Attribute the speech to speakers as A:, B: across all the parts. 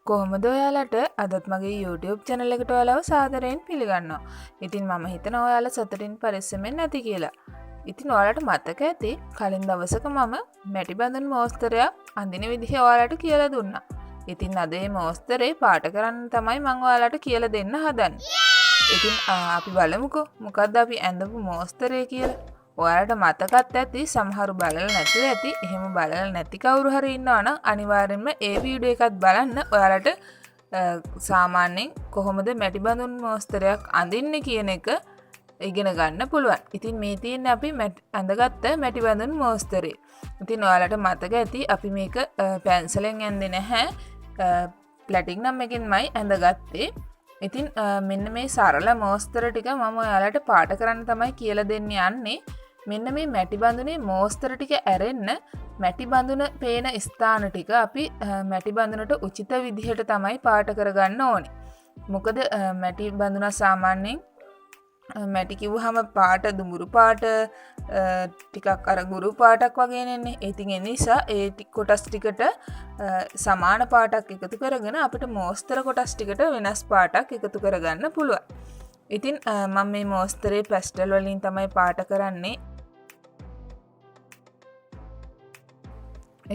A: කොහොමද ඔයාලට අදත් මගේ YouTube channel එකට ඔයාලව සාදරයෙන් පිළිගන්නවා. ඉතින් මම හිතනවා ඔයාලා සතුටින් පරිස්සමෙන් නැති කියලා. ඉතින් ඔයාලට මතක ඇති කලින් දවසක මම මැටි බඳුන් මෝස්තරයක් අඳින විදිහ ඔයාලට කියලා දුන්නා. ඉතින් අද මේ මෝස්තරේ පාට කරන්න තමයි මම ඔයාලට කියලා දෙන්න හදන්නේ. ඉතින් අපි බලමුකෝ මොකද්ද අපි ඇඳපු මෝස්තරේ කියලා. ඔයාලට මතකත් ඇති සමහරු බලලා නැතුව ඇති. එහෙම බලලා නැති කවුරු හරි ඉන්නවා නම් අනිවාර්යෙන්ම ඒ වීඩියෝ එකත් බලන්න. ඔයාලට සාමාන්‍යයෙන් කොහොමද මැටි බඳුන් මෝස්තරයක් අඳින්නේ කියන එක ඉගෙන ගන්න පුළුවන්. ඉතින් මේ තියෙන්නේ අපි අඳගත්ත මැටි බඳුන් මෝස්තරේ. ඉතින් ඔයාලට මතක ඇති අපි මේක පැන්සලෙන් ඇඳේ නැහැ. ප්ලැටික් නම් එකෙන්මයි ඇඳගත්තේ. ඉතින් මෙන්න මේ සරල මෝස්තර ටික මම ඔයාලට පාට කරන්න තමයි කියලා දෙන්න යන්නේ. මෙන්න මේ මැටි බඳුනේ මෝස්තර ටික ඇරෙන්න මැටි බඳුන පේන ස්ථාන ටික අපි මැටි බඳුනට උචිත විදිහට තමයි පාට කරගන්න ඕනේ. මොකද මැටි බඳුන සාමාන්‍යයෙන් මැටි කිව්වහම පාට දුඹුරු පාට ටිකක් අර ගුරු පාටක් වගේ නෙන්නේ. ඉතින් ඒ නිසා ඒ කොටස් ටිකට සමාන පාටක් එකතු කරගෙන අපිට මෝස්තර කොටස් ටිකට වෙනස් පාටක් එකතු කරගන්න පුළුවන්. ඉතින් මම මේ මෝස්තරේ පැස්ටල් වලින් තමයි පාට කරන්නේ.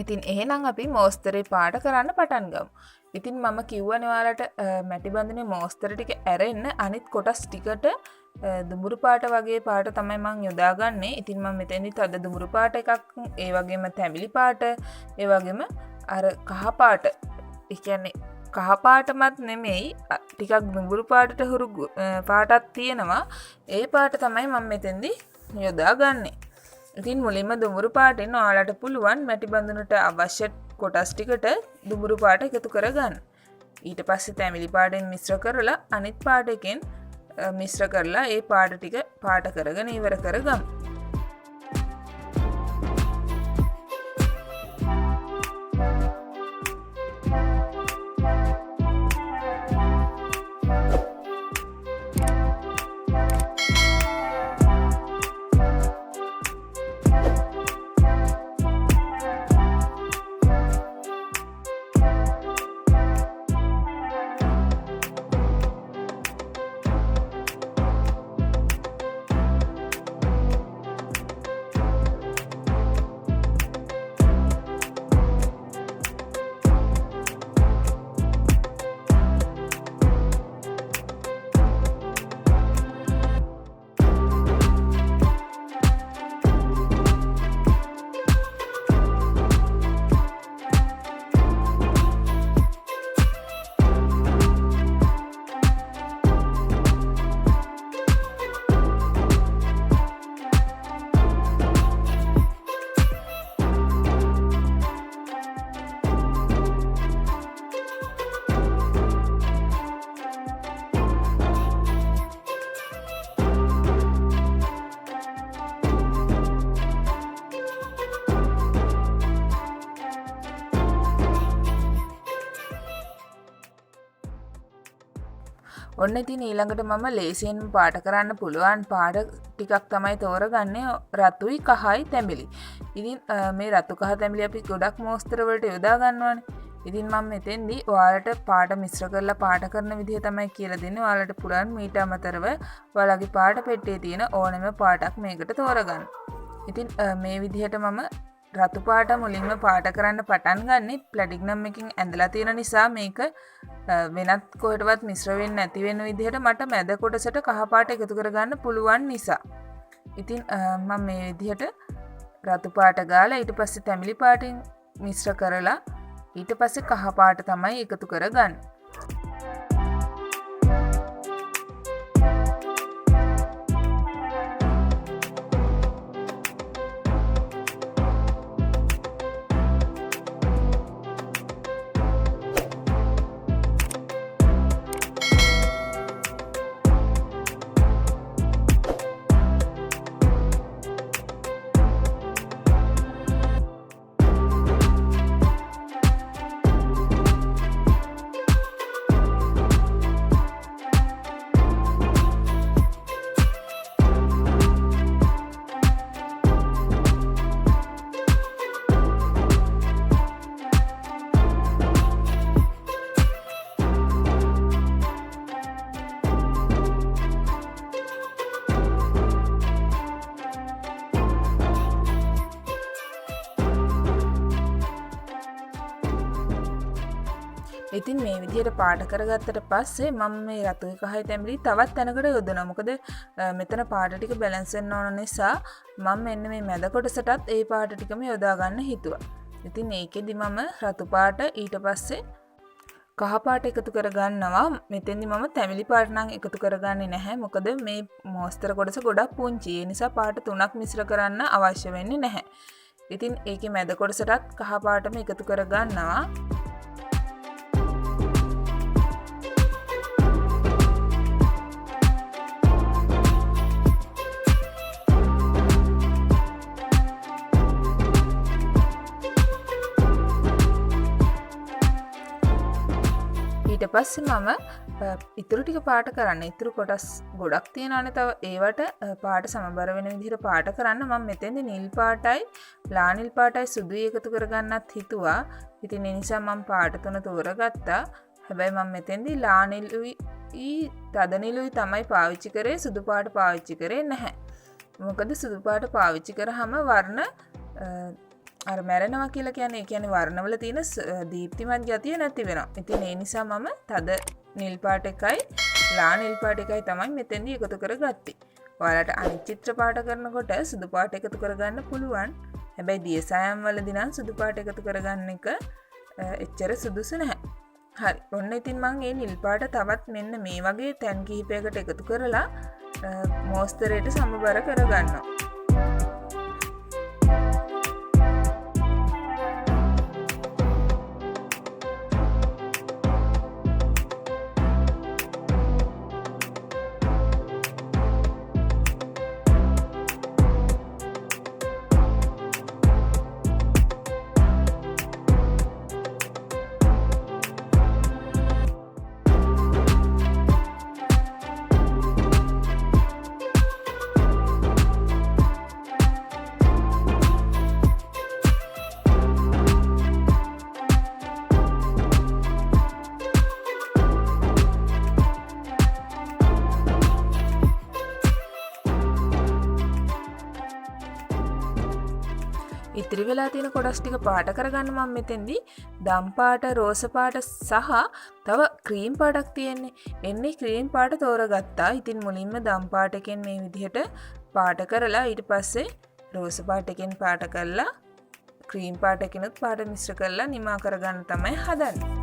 A: ඉතින් එහෙනම් අපි මෝස්තරේ පාට කරන්න පටන් ගමු. ඉතින් මම කිව්වනේ ඔයාලට මැටි බඳුනේ මෝස්තර ටික ඇරෙන්න අනිත් කොටස් ටිකට දුඹුරු පාට වගේ පාට තමයි මම යොදාගන්නේ. ඉතින් මම මෙතෙන්දි තද දුඹුරු පාට එකක්, ඒ වගේම තැඹිලි පාට, ඒ වගේම අර කහ පාට. ඒ කියන්නේ කහ පාටමත් නෙමෙයි, ටිකක් දුඹුරු පාටට හුරු පාටක් තියෙනවා. ඒ පාට තමයි මම මෙතෙන්දි යොදාගන්නේ. ඉතින් මුලින්ම දුඹුරු පාටෙන් ඔයාලට පුළුවන් මැටි බඳුනට අවශ්‍ය කොටස් ටිකට දුඹුරු පාට එකතු කරගන්න. ඊට පස්සේ තැඹිලි පාටෙන් මිශ්‍ර කරලා අනිත් පාට එකෙන් මිශ්‍ර කරලා ඒ පාට ටික පාට කරගෙන ඉවර කරගමු. ඔන්න ඉතින් ඊළඟට මම ලේසියෙන් පාට කරන්න පුළුවන් පාට ටිකක් තමයි තෝරගන්නේ. රතුයි කහයි තැඹිලි. ඉතින් මේ රතු කහ තැඹිලි අපි ගොඩක් මෝස්තර වලට යොදා ගන්නවානේ. ඉතින් මම මෙතෙන්දී ඔයාලට පාට මිශ්‍ර කරලා පාට කරන විදිහ තමයි කියලා දෙන්නේ. ඔයාලට පුළුවන් මීට අමතරව ඔයාලගේ පාට පෙට්ටියේ තියෙන ඕනෙම පාටක් මේකට තෝරගන්න. ඉතින් මේ විදිහට මම රතු පාට මුලින්ම පාට කරන්න පටන් ගන්නෙ. ප්ලැටික් නම් එකකින් ඇඳලා තියෙන නිසා මේක වෙනත් කොහෙටවත් මිශ්‍ර වෙන්නේ නැති වෙන විදිහට මට මැද කොටසට කහ පාට එකතු කරගන්න පුළුවන් නිසා. ඉතින් මම මේ විදිහට රතු පාට ගාලා ඊට පස්සේ තැඹිලි පාටින් මිශ්‍ර කරලා ඊට පස්සේ කහ පාට තමයි එකතු කරගන්නේ. ඉතින් මේ විදිහට පාට කරගත්තට පස්සේ මම මේ රතුයි කහයි තැඹිලි තවත් තැනකට යොදනවා. මොකද මෙතන පාට ටික බැලන්ස් වෙන්න ඕන නිසා මම මෙන්න මේ මැද කොටසටත් ඒ පාට ටිකම යොදා ගන්න හිතුවා. ඉතින් ඒකෙදි මම රතු පාට ඊට පස්සේ කහ පාට එකතු කරගන්නවා. මෙතෙන්දි මම තැඹිලි පාට නම් එකතු කරගන්නේ නැහැ. මොකද මේ මෝස්තර කොටස ගොඩක් පුංචි. ඒ නිසා පාට 3ක් මිශ්‍ර කරන්න අවශ්‍ය වෙන්නේ නැහැ. ඉතින් ඒකේ මැද කොටසටත් කහ පාටම එකතු කරගන්නවා. ඊට පස්සේ මම ඉතුරු ටික පාට කරන්න. ඉතුරු කොටස් ගොඩක් තියෙනවානේ. තව ඒවට පාට සමබර වෙන විදිහට පාට කරන්න මම මෙතෙන්දී නිල් පාටයි ලා නිල් පාටයි සුදුයි එකතු කරගන්නත් හිතුවා. ඉතින් ඒ නිසා මම පාට 3 තෝරගත්තා. හැබැයි මම මෙතෙන්දී ලා නිලුයි තද නිලුයි තමයි පාවිච්චි කරේ. සුදු පාට පාවිච්චි කරේ නැහැ. මොකද සුදු පාට පාවිච්චි කරාම වර්ණ අර මැරෙනවා කියලා කියන්නේ. ඒ කියන්නේ වර්ණවල තියෙන දීප්තිමත් ගතිය නැති වෙනවා. ඉතින් ඒ නිසා මම තද නිල් පාට එකයි ලා නිල් පාට එකයි තමයි මෙතෙන්දී එකතු කරගත්තේ. ඔයාලට අනිත් චිත්‍ර පාට කරනකොට සුදු පාට එකතු කරගන්න පුළුවන්. හැබැයි දියසායම් වලදී නම් සුදු පාට එකතු කරගන්න එක එච්චර සුදුසු නැහැ. හරි. ඔන්න ඉතින් මම මේ නිල් පාට තවත් මෙන්න මේ වගේ තැන් කිහිපයකට එකතු කරලා මෝස්තරයට සමබර කරගන්නවා. ඉතිරි වෙලා තියෙන කොටස් ටික පාට කරගන්න මම මෙතෙන්දී දම් පාට, රෝස පාට සහ තව ක්‍රීම් පාටක් තියෙන්නේ. එන්නේ ක්‍රීම් පාට තෝරගත්තා. ඉතින් මුලින්ම දම් පාටකින් මේ විදිහට පාට කරලා ඊට පස්සේ රෝස පාටකින් පාට කරලා ක්‍රීම් පාටකිනුත් පාට මිශ්‍ර කරලා නිමා කරගන්න තමයි හදන්නේ.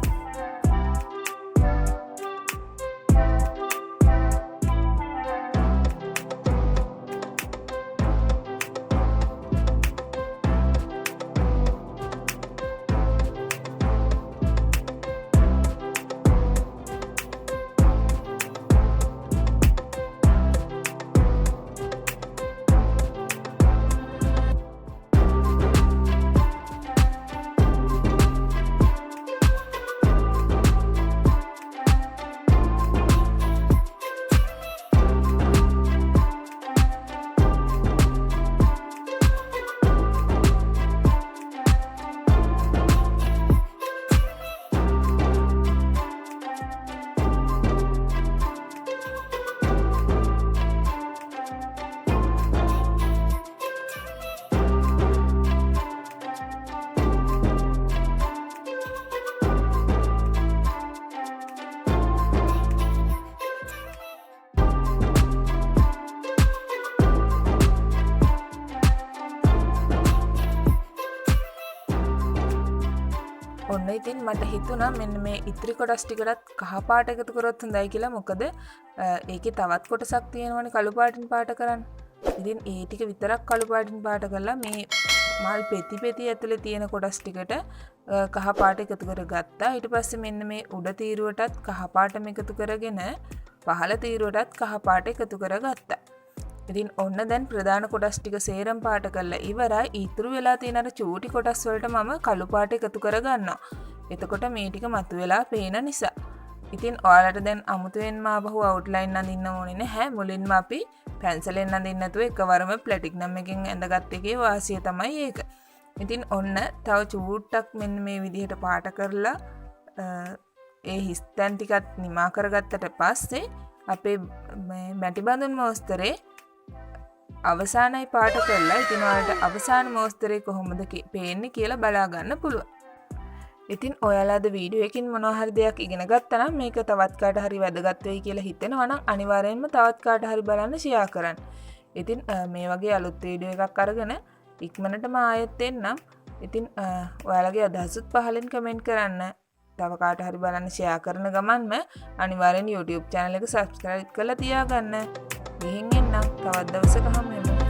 A: ඔන්න ඉතින් මට හිතුණා මෙන්න මේ ඉතිරි කොටස් ටිකටත් කහ පාට එකතු කරොත් හොඳයි කියලා. මොකද ඒකේ තවත් කොටසක් තියෙනවනේ කළු පාටින් පාට කරන්න. ඉතින් ඒ ටික විතරක් කළු පාටින් පාට කරලා මේ මල් පෙති පෙති ඇතුලේ තියෙන කොටස් ටිකට කහ පාට එකතු කරගත්තා. ඊට පස්සේ මෙන්න මේ උඩ තීරුවටත් කහ පාටම එකතු කරගෙන පහළ තීරුවටත් කහ පාට එකතු කරගත්තා. ඉතින් ඔන්න දැන් ප්‍රධාන කොටස් ටික සේරම පාට කරලා ඉවරයි. ඊතුරු වෙලා තියෙන අර චූටි කොටස් වලට මම කළු පාට එකතු කරගන්නවා. එතකොට මේ ටික මතුවලා පේන නිසා. ඉතින් ඔයාලට දැන් අමුතුවෙන්ම ආපහු අවුට්ලයින් අඳින්න ඕනේ නැහැ. මුලින්ම අපි පැන්සලෙන් අඳින්න නැතුව එකවරම ප්ලැටිනම් එකෙන් ඇඳගත් එකේ වාසිය තමයි ඒක. ඉතින් ඔන්න තව චූට්ටක් මෙන්න මේ විදිහට පාට කරලා ඒ හිස්තැන් ටිකත් නිමා කරගත්තට පස්සේ අපේ මැටි බඳුන් මෝස්තරේ අවසානයි පාට කරලා ඉතින් ඔයාලට අවසාන මෝස්තරේ කොහොමද පේන්නේ කියලා බලා ගන්න පුළුවන්. ඉතින් ඔයාලා අද වීඩියෝ එකකින් මොනවා හරි දෙයක් ඉගෙන ගත්තා නම් මේක තවත් කාට හරි වැදගත් වෙයි කියලා හිතෙනවා නම් අනිවාර්යයෙන්ම තවත් කාට හරි බලන්න ෂෙයා කරන්න. ඉතින් මේ වගේ අලුත් වීඩියෝ එකක් අරගෙන ඉක්මනටම ආයෙත් එන්නම්. ඉතින් ඔයාලගේ අදහසුත් පහලින් කමෙන්ට් කරන්න. තව කාට හරි බලන්න ෂෙයා කරන ගමන්ම අනිවාර්යෙන් YouTube channel එක subscribe කරලා තියාගන්න. ගිහින් එන්නම්. තවත් දවසක හමු වෙමු.